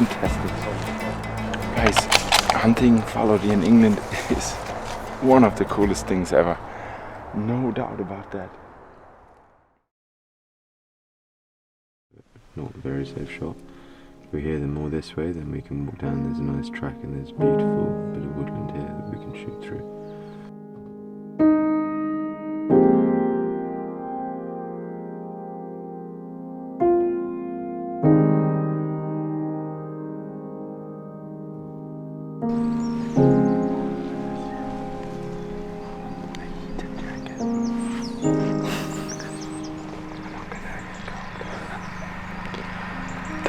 fantastic. Guys, hunting fallow deer in England is one of the coolest things ever. No doubt about that. Not a very safe shot. If we hear them more this way, then we can walk down. There's a nice track and there's a beautiful bit of woodland here that we can shoot through.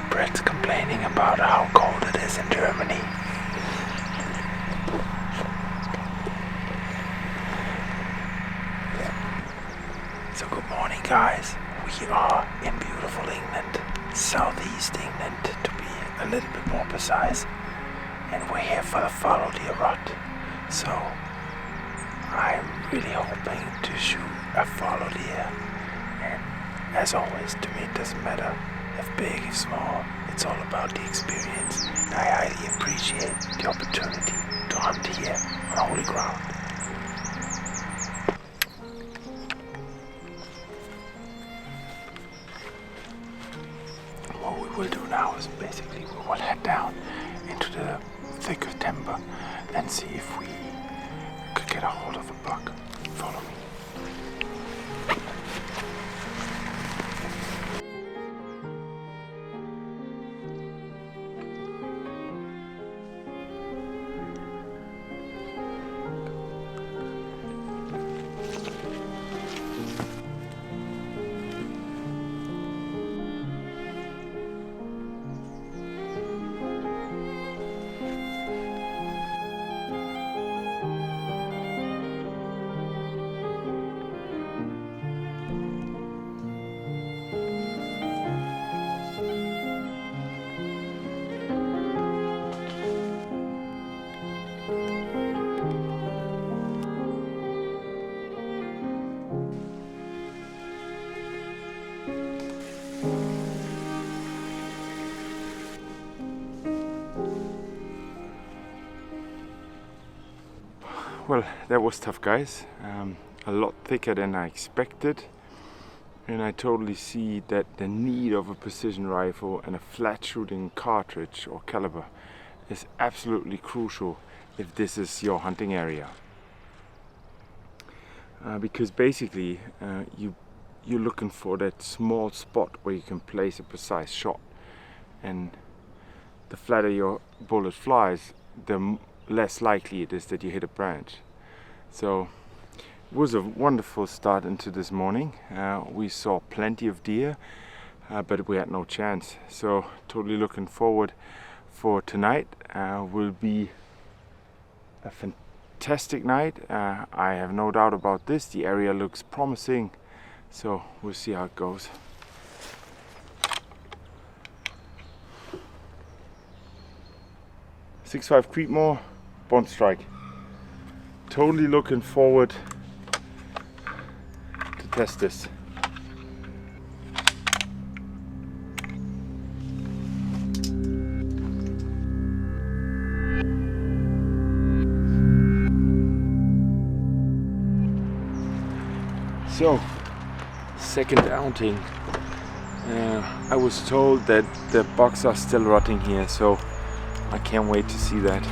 Brett's complaining about how cold it is in Germany. So good morning, guys. We are in beautiful England, southeast England to be a little bit more precise, and we're here for the Fallow Deer rut. So I'm really hoping to shoot a fallow deer, and as always, to me it doesn't matter if big, if small, it's all about the experience. And I highly appreciate the opportunity to hunt here on holy ground. What we will do now is basically we will head down into the thick of timber and see if we could get a hold of a buck. Follow me. Well, that was tough, guys. A lot thicker than I expected, and I totally see that the need of a precision rifle and a flat shooting cartridge or caliber is absolutely crucial if this is your hunting area. Because basically you're looking for that small spot where you can place a precise shot, and the flatter your bullet flies, the less likely it is that you hit a branch. So it was a wonderful start into this morning. We saw plenty of deer, but we had no chance. So totally looking forward for tonight. Will be a fantastic night. I have no doubt about this. The area looks promising, so we'll see how it goes. .65 Creedmoor, Bond Strike. Totally looking forward to test this. So, second outing. I was told that the bucks are still rutting here, so I can't wait to see that.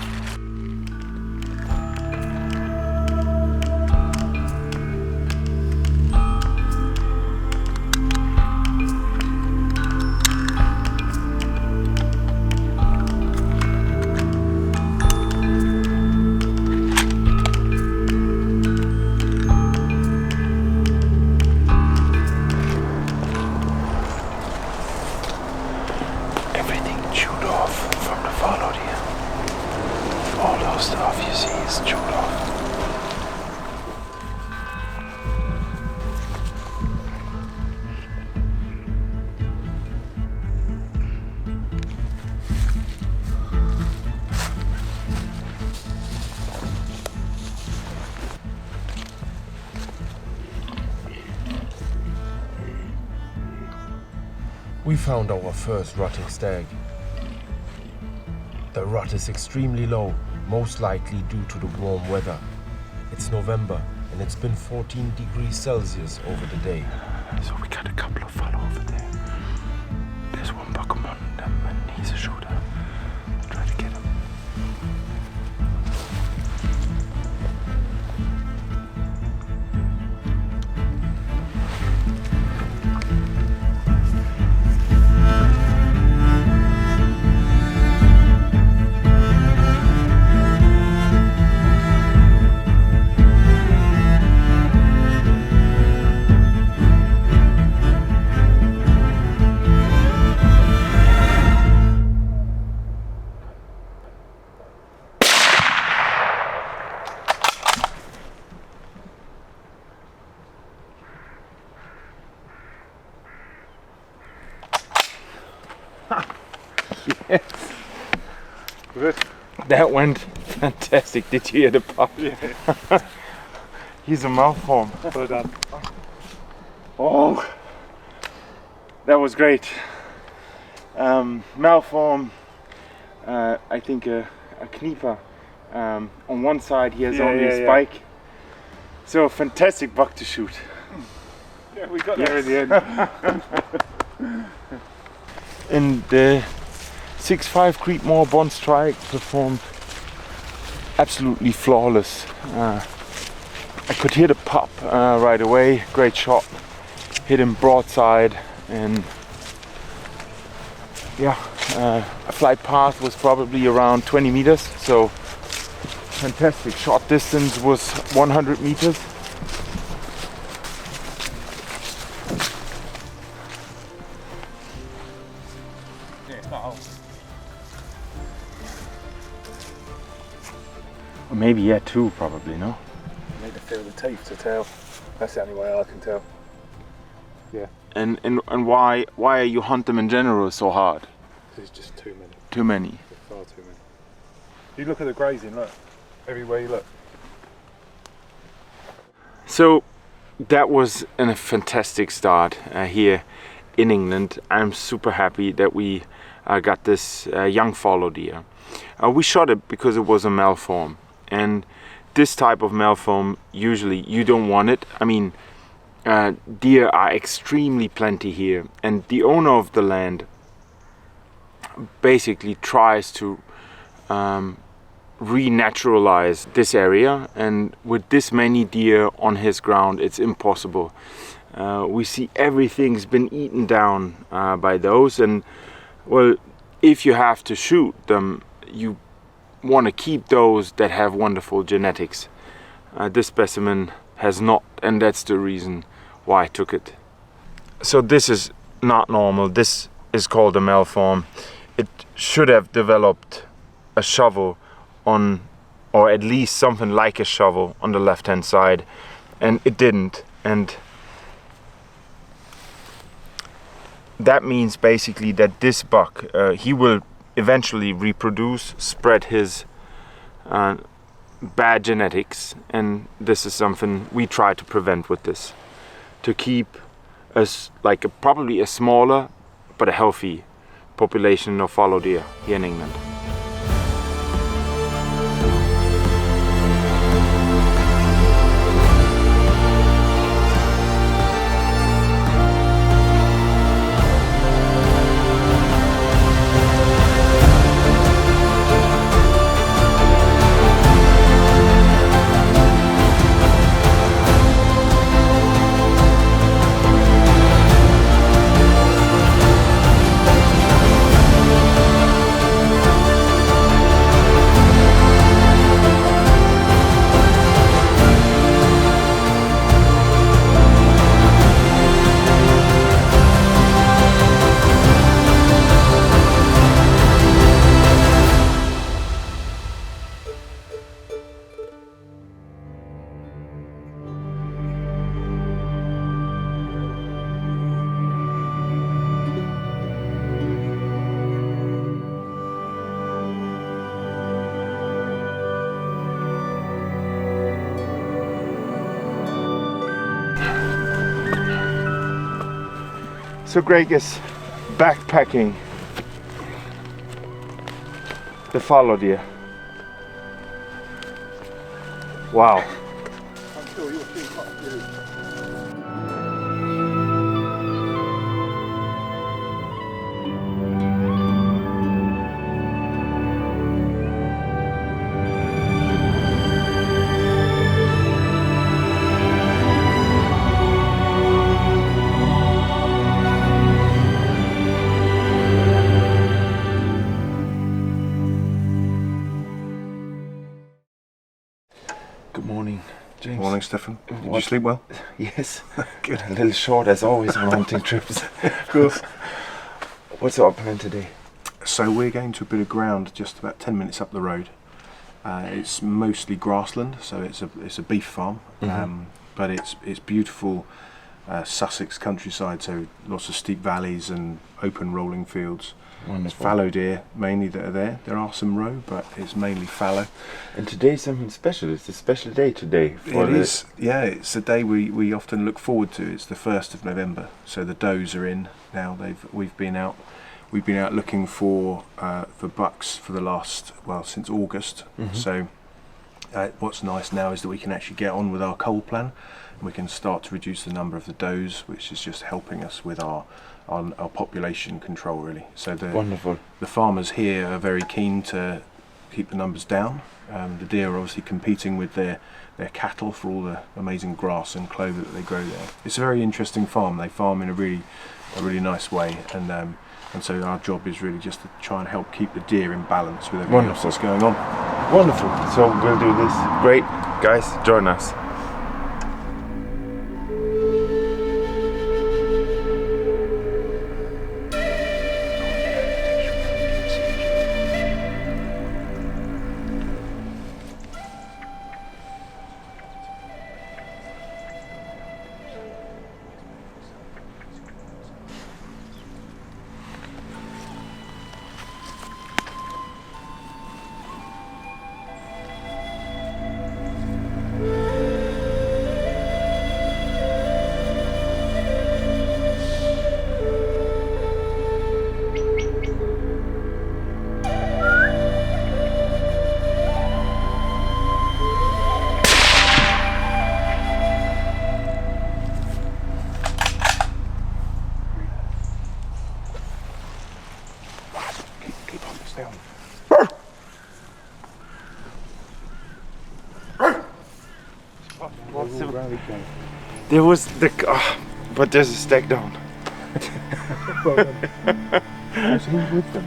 Stuff you see is chewed off. We found our first rutting stag. The rut is extremely low, most likely due to the warm weather. It's November and it's been 14 degrees Celsius over the day. So we got a couple of fallow over there. There's one buck among them and he's a shooter. Try to get him. Yes. Good. That went fantastic. Did you hear the pop? Yeah. He's a malform. Well done. Oh, that was great. Malform, I think a knieper. On one side he has only a spike. So a fantastic buck to shoot. Yeah, we got there in the end. And the 6.5 Creedmoor Bond Strike performed absolutely flawless. I could hear the pop right away. Great shot. Hit him broadside, and yeah, a flight path was probably around 20 meters. So fantastic. Shot distance was 100 meters. Or maybe yeah, two probably, no? You need to feel the teeth to tell. That's the only way I can tell. Yeah. And why are you hunt them in general so hard? There's just too many. Too many. Far too many. You look at the grazing, look. Everywhere you look. So that was a fantastic start here in England. I'm super happy that we got this young fallow deer. We shot it because it was a malform, and this type of malform usually you don't want it. I mean, deer are extremely plenty here, and the owner of the land basically tries to renaturalize this area, and with this many deer on his ground it's impossible. We see everything's been eaten down by those, and well, if you have to shoot them, you want to keep those that have wonderful genetics. This specimen has not, and that's the reason why I took it. So this is not normal. This is called a malform. It should have developed a shovel on, or at least something like a shovel on the left hand side, and it didn't. And that means basically that this buck, he will eventually reproduce, spread his bad genetics, and this is something we try to prevent with this, to keep us like probably a smaller but a healthy population of fallow deer here in England. So Greg is backpacking The fallow deer. Wow. I'm sure you'll see quite a few. Good morning, James. Morning, Steffen. Did you What? sleep well? Yes. Good. A little short as always on hunting trips. Of course. What's our plan today? So we're going to a bit of ground just about 10 minutes up the road. It's mostly grassland, so it's a beef farm, but it's beautiful Sussex countryside, so lots of steep valleys and open rolling fields. Wonderful. Fallow deer mainly that are there. There are some roe, but it's mainly fallow. And today's something special. It's a special day today. It is, yeah. It's a day we often look forward to. It's the 1st of November, so the does are in now. We've been out looking for bucks for the last since August. So what's nice now is that we can actually get on with our cull plan, and we can start to reduce the number of the does, which is just helping us with our population control, really. So Wonderful. the farmers here are very keen to keep the numbers down. The deer are obviously competing with their cattle for all the amazing grass and clover that they grow there. It's a very interesting farm. They farm in a really nice way, and so our job is really just to try and help keep the deer in balance with everything else that's going on. Wonderful. So we'll do this. Great, guys, join us. There was but there's a stack down. Who's with them?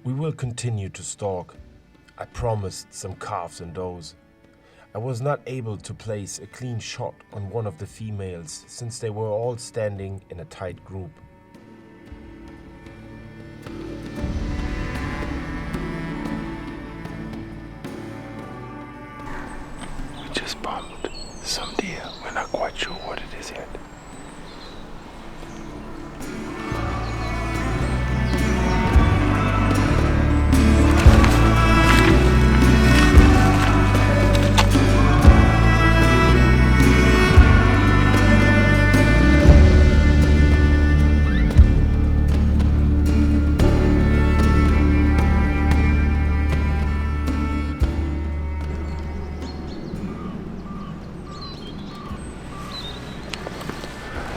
We will continue to stalk. I promised some calves and does. I was not able to place a clean shot on one of the females since they were all standing in a tight group. We just bumped some deer. We're not quite sure what it is yet.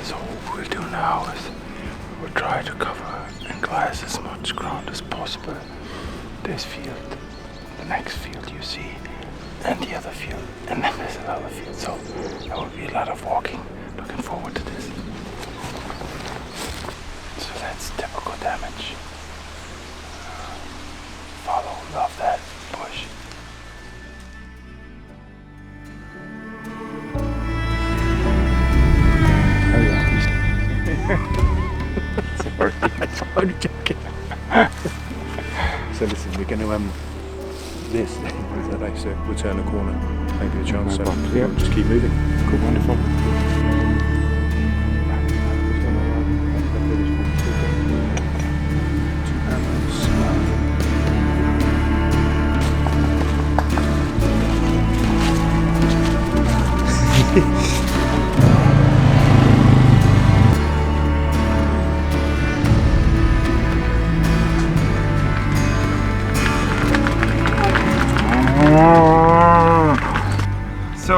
So what we'll do now is we'll try to cover and glass as much ground as possible. This field, the next field you see, and the other field, and then there's another field. So there will be a lot of walking. Looking forward to this. So that's typical damage. Follow, love that bush. Sorry, I'm only joking. So listen, we're going to this that I said we'll turn a corner, maybe a chance. So yeah, just keep moving. Cool, wonderful. So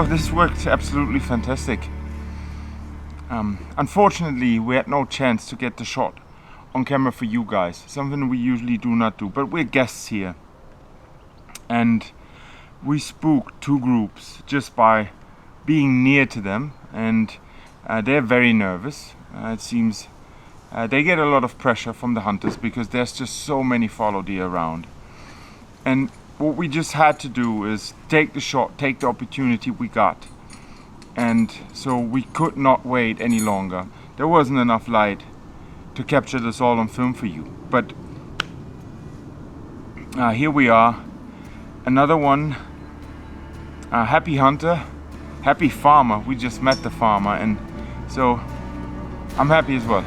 this worked absolutely fantastic. Unfortunately, we had no chance to get the shot on camera for you guys, something we usually do not do, but we're guests here. And we spooked two groups just by being near to them, and they're very nervous. It seems they get a lot of pressure from the hunters because there's just so many fallow deer around. And what we just had to do is take the shot, take the opportunity we got. And so we could not wait any longer. There wasn't enough light to capture this all on film for you. But here we are, another one. Happy hunter, happy farmer. We just met the farmer, and so I'm happy as well.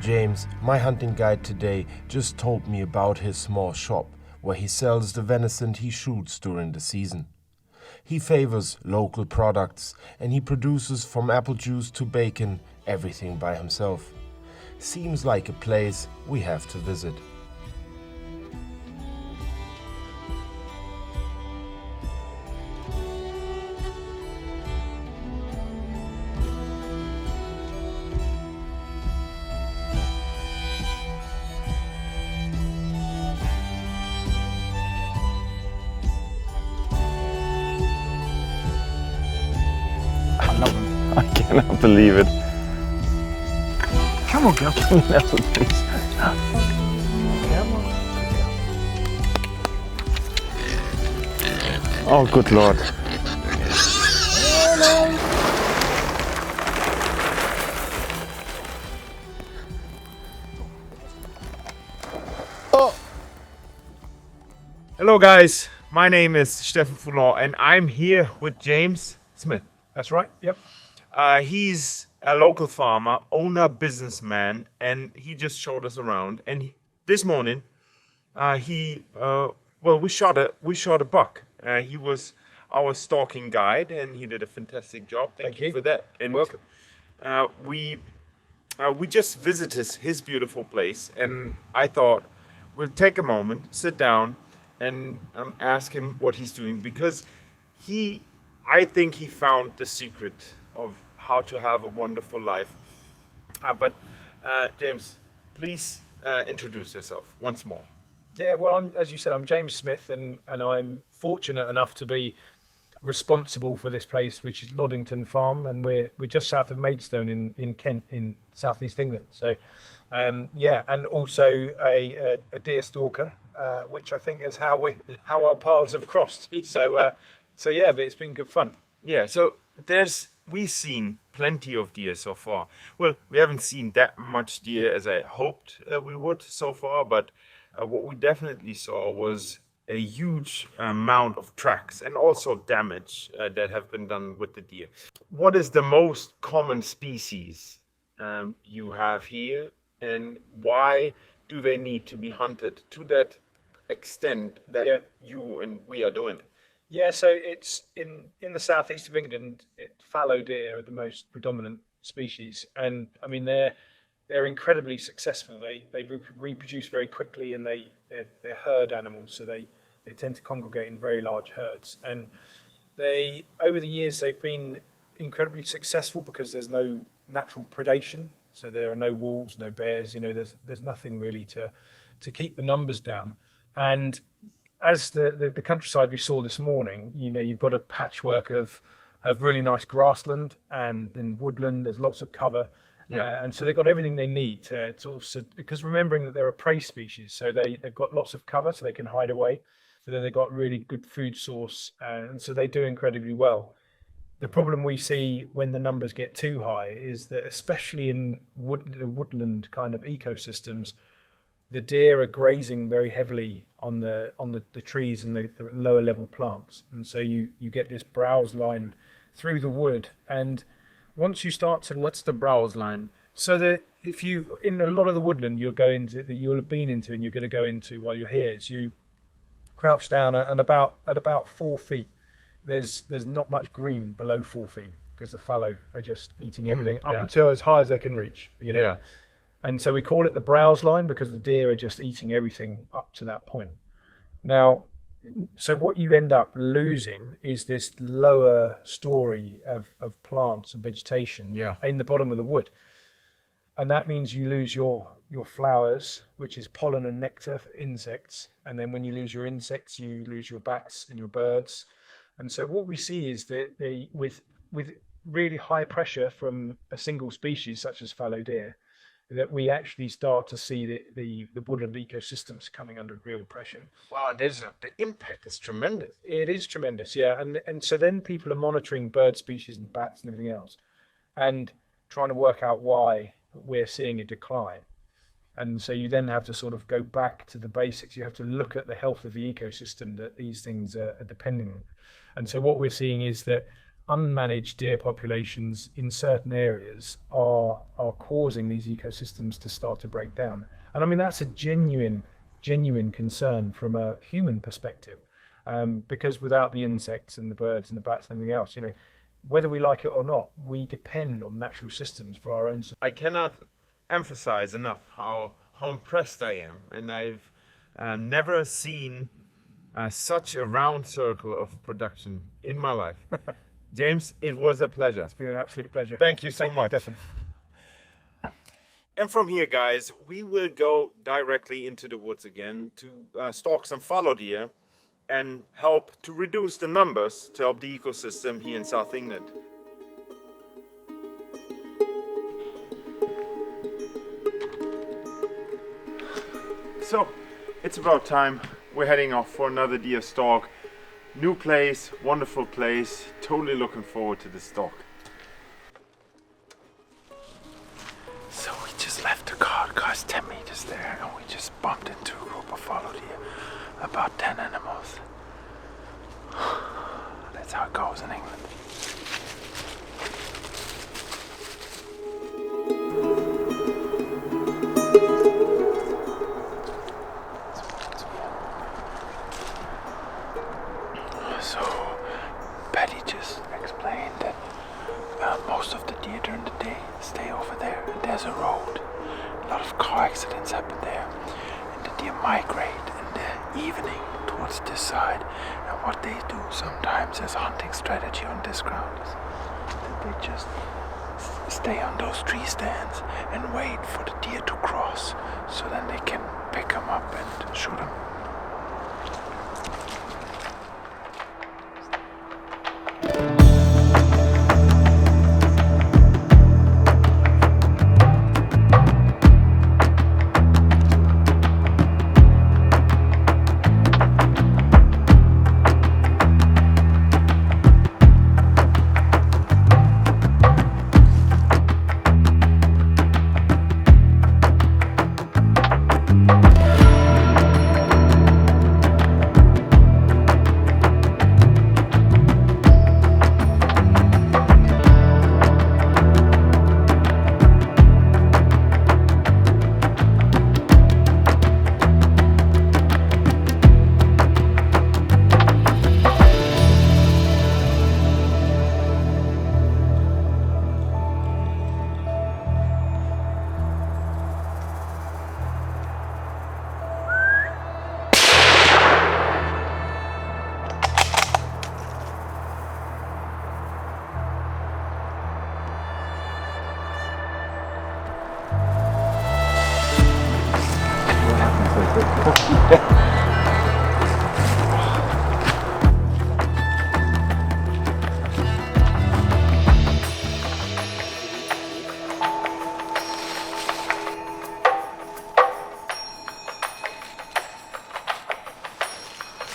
James, my hunting guide today, just told me about his small shop where he sells the venison he shoots during the season. He favors local products and he produces from apple juice to bacon everything by himself. Seems like a place we have to visit. I cannot believe it. Come on, girl. No, please. Come on. Oh, good Lord. Hello guys, my name is Steffen Foullon and I'm here with James Smith. That's right. Yep. He's a local farmer, owner, businessman, and he just showed us around. And this morning, we shot a buck. He was our stalking guide, and he did a fantastic job. Thank you for that. And welcome. We just visited his beautiful place, and I thought we'll take a moment, sit down, and ask him what he's doing, because I think he found the secret of how to have a wonderful life. But James, please introduce yourself once more. Yeah, well, as you said, I'm James Smith, and I'm fortunate enough to be responsible for this place, which is Loddington Farm, and we're just south of Maidstone in Kent, in southeast England. So, and also a deer stalker, which I think is how our paths have crossed. So yeah, but it's been good fun. Yeah, so we've seen plenty of deer so far. Well, we haven't seen that much deer as I hoped we would so far, but what we definitely saw was a huge amount of tracks and also damage that have been done with the deer. What is the most common species you have here, and why do they need to be hunted to that extent that you and we are doing it? Yeah, so it's in the southeast of England. Fallow deer are the most predominant species, and I mean they're incredibly successful. They reproduce very quickly, and they're herd animals, so they tend to congregate in very large herds. And over the years they've been incredibly successful because there's no natural predation, so there are no wolves, no bears. There's nothing really to keep the numbers down. And as the countryside we saw this morning, you've got a patchwork of really nice grassland and then woodland. There's lots of cover, and so they've got everything they need to sort of, because remembering that they're a prey species, so they've got lots of cover, so they can hide away. But then they've got really good food source, and so they do incredibly well. The problem we see when the numbers get too high is that, especially in the woodland kind of ecosystems, the deer are grazing very heavily on the trees and the lower level plants, and so you get this browse line through the wood. And once you start to, what's the browse line? So if you in a lot of the woodland you'll have been into and you're going to go into while you're here, is you crouch down at about 4 feet. There's not much green below 4 feet because the fallow are just eating everything up until as high as they can reach. Yeah. And so we call it the browse line because the deer are just eating everything up to that point. Now, so what you end up losing is this lower story of plants and vegetation in the bottom of the wood. And that means you lose your flowers, which is pollen and nectar for insects. And then when you lose your insects, you lose your bats and your birds. And so what we see is that with really high pressure from a single species such as fallow deer, that we actually start to see the woodland ecosystems coming under real pressure. Wow, the impact is tremendous. It is tremendous, yeah. And so then people are monitoring bird species and bats and everything else and trying to work out why we're seeing a decline. And so you then have to sort of go back to the basics. You have to look at the health of the ecosystem that these things are depending on. And so what we're seeing is that unmanaged deer populations in certain areas are causing these ecosystems to start to break down. And I mean, that's a genuine concern from a human perspective, because without the insects and the birds and the bats and everything else, whether we like it or not, we depend on natural systems for our own. I cannot emphasize enough how impressed I am, and I've never seen such a round circle of production in my life. James, it was a pleasure. It's been an absolute pleasure. Thank you so much. Steffen. And from here, guys, we will go directly into the woods again to stalk some fallow deer and help to reduce the numbers to help the ecosystem here in South England. So, it's about time. We're heading off for another deer stalk. New place, wonderful place. Totally looking forward to this stalk. So we just left the car, guys, 10 meters there, and we just bumped into a group of fallow deer. About 10 animals. That's how it goes in England. So, Patty just explained that most of the deer during the day stay over there, and there's a road. A lot of car accidents happen there, and the deer migrate in the evening towards this side. And what they do sometimes as a hunting strategy on this ground is that they just stay on those tree stands and wait for the deer to cross, so then they can pick them up and shoot them.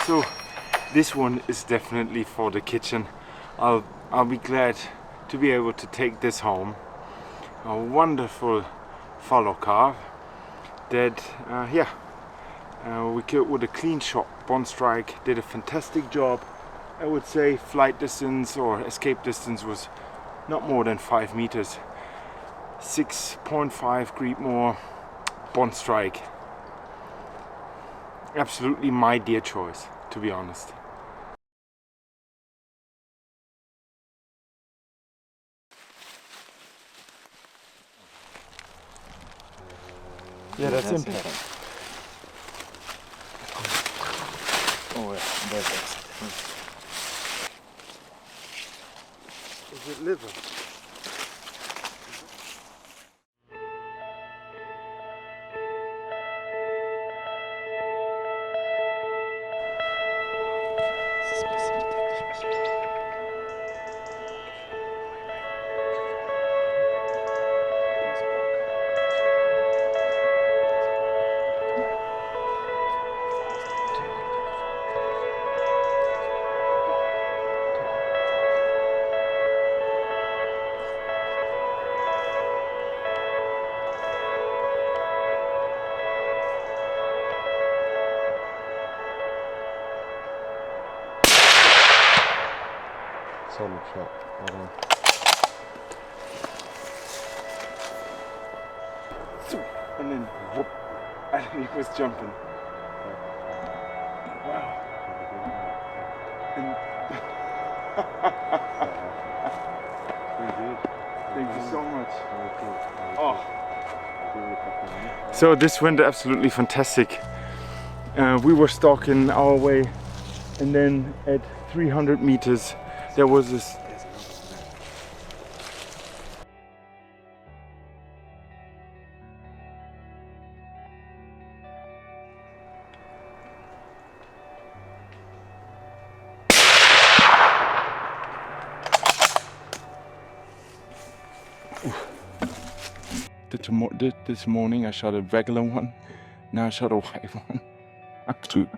So this one is definitely for the kitchen. I'll be glad to be able to take this home. A wonderful fallow calf that we killed with a clean shot. Bond strike did a fantastic job. I would say flight distance or escape distance was not more than 5 meters. 6.5 Creedmoor Bond Strike. Absolutely my deer choice, to be honest. Yeah, that's impact. Oh yeah, that's Is it liver? solid shot. Well done. And then whoop, and he was jumping. Wow. And thank you so much. Oh. So this went absolutely fantastic. We were stalking our way, and then at 300 meters there was this this morning I shot a regular one, now I shot a white one. Actually,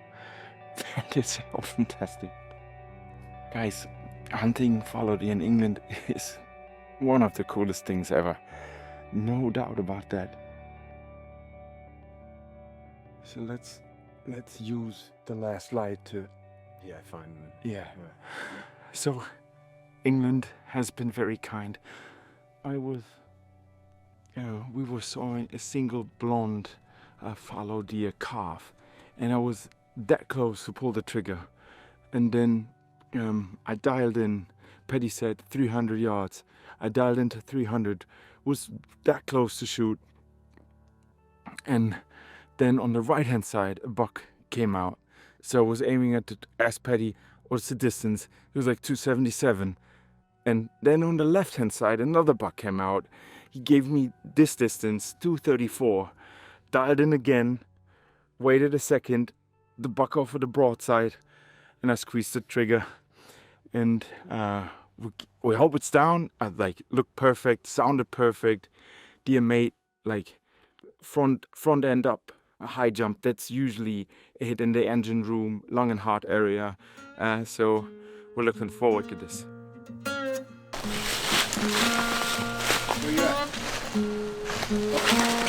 that is so fantastic. Guys, hunting fallow deer in England is one of the coolest things ever. No doubt about that. So let's use the last light to Fine. So England has been very kind. We were sawing a single blonde fallow deer calf, and I was that close to pull the trigger, and then I dialed in. Paddy said 300 yards. I dialed into 300, was that close to shoot, and then on the right hand side a buck came out. So I was aiming at ask Paddy, what's the distance? It was like 277. And then on the left hand side another buck came out. He gave me this distance, 234. Dialed in again, waited a second, the buck offered a broadside, and I squeezed the trigger. And we hope it's down. I looked perfect, sounded perfect. Deer made like front end up a high jump. That's usually a hit in the engine room, lung and heart area. So we're looking forward to this.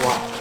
Wow.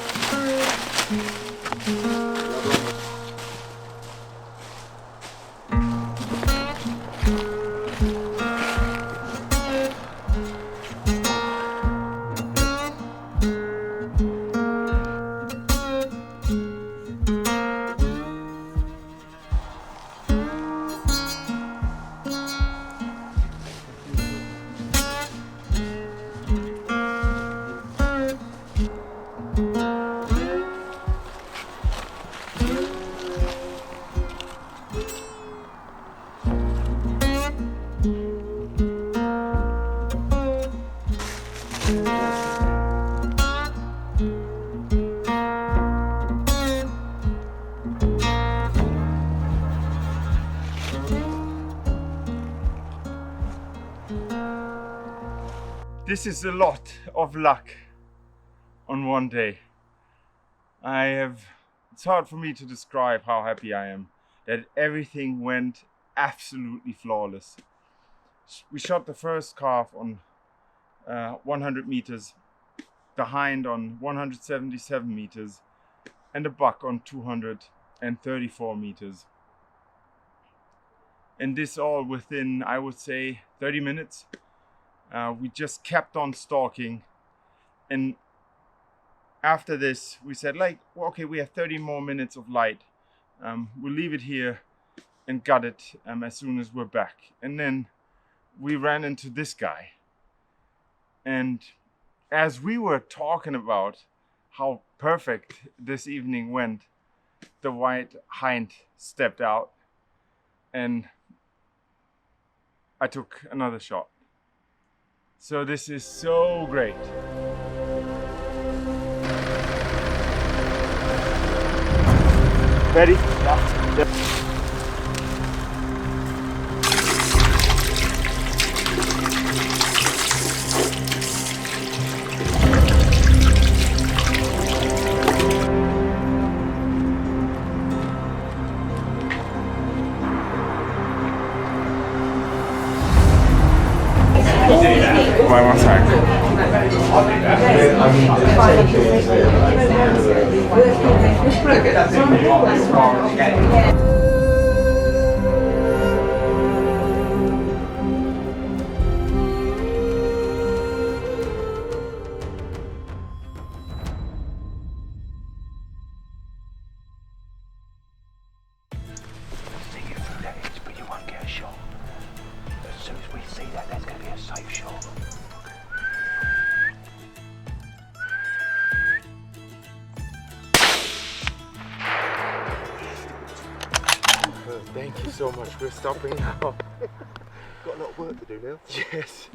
This is a lot of luck on one day. It's hard for me to describe how happy I am that everything went absolutely flawless. We shot the first calf on 100 meters, the hind on 177 meters, and the buck on 234 meters. And this all within, I would say, 30 minutes. We just kept on stalking, And after this, we said, like, well, okay, we have 30 more minutes of light. We'll leave it here and gut it as soon as we're back. And then we ran into this guy. And as we were talking about how perfect this evening went, the white hind stepped out and I took another shot. So this is so great. Ready? Yeah. One second. See you through that edge, but you won't get a shot. As soon as we see that, that's going to be a safe shot. Thank you so much. We're stopping now. Got a lot of work to do now. Yes.